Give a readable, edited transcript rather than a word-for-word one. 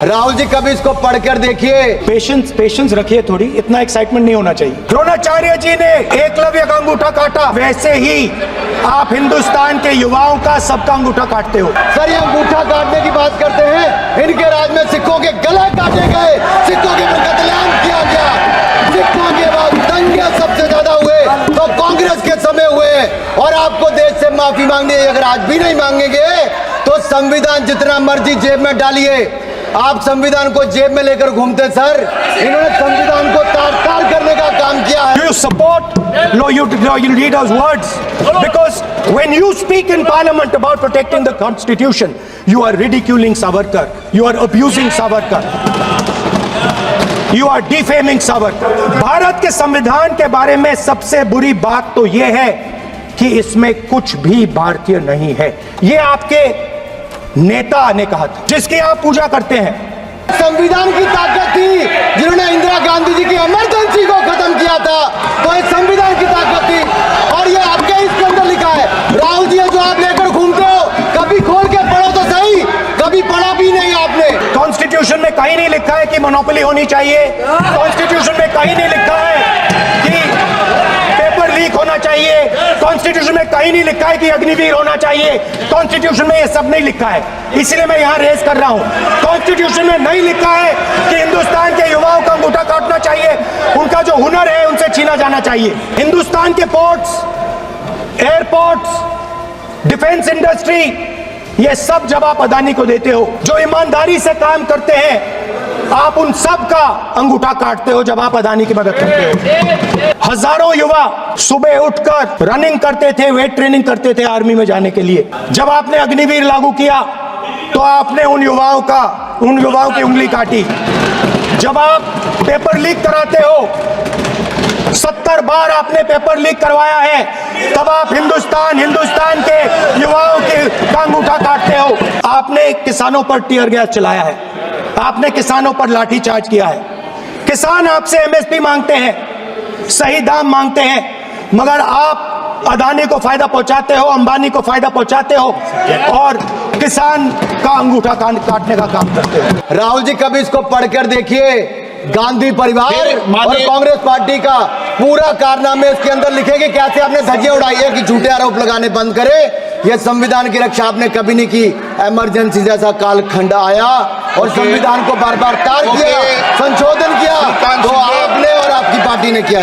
राहुल जी कभी इसको पढ़कर देखिए। पेशेंस रखिए थोड़ी, इतना एक्साइटमेंट नहीं होना चाहिए। द्रोणाचार्य जी ने एकलव्य का अंगूठा काटा, वैसे ही आप हिंदुस्तान के युवाओं का सबका अंगूठा काटते हो। सर ये अंगूठा काटने की बात करते हैं, इनके राज में सिखों के गले काटे गए, सिखों के ऊपर कत्लेआम किया गया, सिखों के बाद दंगे सबसे ज्यादा हुए तो कांग्रेस के समय हुए। और आपको देश से माफी मांगनी है, अगर आज भी नहीं मांगेंगे तो संविधान जितना मर्जी जेब में डालिए। आप संविधान को जेब में लेकर घूमते सर, इन्होंने संविधान को तार-तार करने का काम किया है। Do you support? No, you read those words because when you speak in Parliament about protecting the Constitution, you are ridiculing Savarkar, you are abusing Savarkar, you are defaming Savarkar. Bharat के संविधान के बारे में सबसे बुरी बात तो यह है कि इसमें कुछ भी भारतीय नहीं है। ये आपके नेता ने कहा था, जिसकी आप पूजा करते हैं। संविधान की ताकत थी, जिन्होंने इंदिरा गांधी जी की इमरजेंसी को खत्म किया था, तो ये संविधान की ताकत थी। और ये आपके इसके अंदर लिखा है। राहुल जी जो आप लेकर घूमते हो, कभी खोल के पढ़ो तो सही, कभी पढ़ा भी नहीं आपने। कॉन्स्टिट्यूशन में कहीं नहीं लिखा है कि मोनोपोली होनी चाहिए। कॉन्स्टिट्यूशन में कहीं नहीं लिखा है कि पेपर लीक होना चाहिए। कॉन्स्टिट्यूशन में कहीं नहीं लिखा है कि अग्निवीर होना चाहिए। कॉन्स्टिट्यूशन में ये सब नहीं लिखा है, इसलिए मैं यहाँ रेस कर रहा हूँ। कॉन्स्टिट्यूशन में नहीं लिखा है कि हिंदुस्तान के युवाओं का अंगूठा काटना चाहिए, उनका जो हुनर है उनसे छीना जाना चाहिए। हिंदुस्तान के पोर्ट्स, एयरपोर्ट्स, डिफेंस इंडस्ट्री, ये सब जब आप अदानी को देते हो, जो ईमानदारी से काम करते हैं, आप उन सब का अंगूठा काटते हो जब आप अदानी की मदद करते हो। हजारों युवा सुबह उठकर रनिंग करते थे, वेट ट्रेनिंग करते थे आर्मी में जाने के लिए। जब आपने अग्निवीर लागू किया तो आपने उन युवाओं की उंगली काटी। जब आप पेपर लीक कराते हो, 70 बार आपने पेपर लीक करवाया है, तब आप हिंदुस्तान के युवाओं का अंगूठा काटते हो। आपने किसानों पर टीयर गैस चलाया है, आपने किसानों पर लाठीचार्ज किया है। किसान आपसे एमएसपी मांगते हैं, सही दाम मांगते हैं, मगर आप अदानी को फायदा पहुंचाते हो, अंबानी को फायदा पहुंचाते हो और किसान का अंगूठा काटने का काम करते हो। राहुल जी कभी इसको पढ़कर देखिए। गांधी परिवार और कांग्रेस पार्टी का पूरा कारनामे इसके अंदर लिखेंगे। कैसे आपने धज्जियां उड़ाई है कि झूठे आरोप लगाने बंद करे। यह संविधान की रक्षा आपने कभी नहीं की। इमरजेंसी जैसा कालखंड आया और संविधान को बार बार तार किया, संशोधन किया, तो आपने और आपकी पार्टी ने किया।